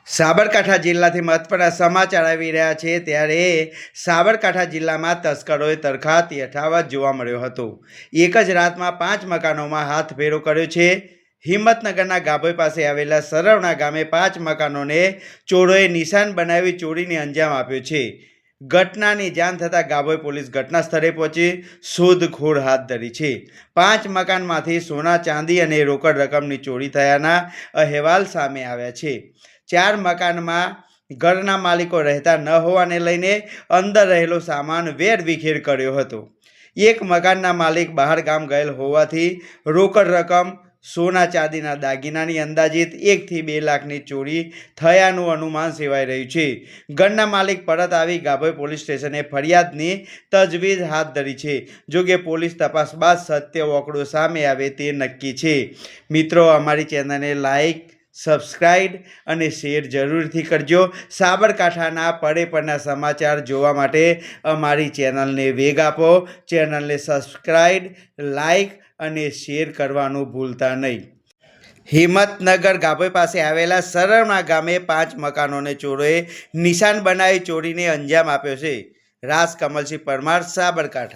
સાબરકાંઠા જિલ્લાથી મહત્વના સમાચાર આવી રહ્યા છે ત્યારે સાબરકાંઠા જિલ્લામાં તસ્કરોએ તરખાટ યથાવત જોવા મળ્યો હતો। એક જ રાતમાં 5 મકાનોમાં હાથફેરો કર્યો છે। હિંમતનગરના ગાભોઈ પાસે આવેલા સરવણા ગામે 5 મકાનોને ચોરોએ નિશાન બનાવી ચોરીને અંજામ આપ્યો છે। ઘટનાની જાણ થતાં ગાભોઈ પોલીસ ઘટના સ્થળે પહોંચી શોધખોળ હાથ ધરી છે। 5 મકાનમાંથી સોના ચાંદી અને રોકડ રકમની ચોરી થયાના અહેવાલ સામે આવ્યા છે। 4 મકાનમાં ઘરના માલિકો રહેતા ન હોવાને લઈને અંદર રહેલો સામાન વેરવિખેર કર્યો હતો। એક મકાનના માલિક બહાર ગામ ગયેલ હોવાથી રોકડ રકમ સોના ચાંદીના દાગીનાની અંદાજિત 1 થી 2 લાખની ચોરી થયાનું અનુમાન સેવાઈ રહ્યું છે। ઘરના માલિક પરત આવી ગાભોઈ પોલીસ સ્ટેશને ફરિયાદની તજવીજ હાથ ધરી છે। જોકે પોલીસ તપાસ બાદ સત્ય વોકડો સામે આવે તે નક્કી છે। મિત્રો, અમારી ચેનલને લાઈક, સબસ્ક્રાઇબ અને શેર જરૂરથી કરજો। સાબરકાંઠાના પડે પડના સમાચાર જોવા માટે અમારી ચેનલને વેગ આપો। ચેનલને સબસ્ક્રાઇબ, લાઈક અને શેર કરવાનું ભૂલતા નહીં। હિંમતનગર ગાભોઈ પાસે આવેલા સરવણા ગામે 5 મકાનોને ચોરોએ નિશાન બનાવી ચોરીને અંજામ આપ્યો છે। રાજ કમલસિંહ પરમાર, સાબરકાંઠા।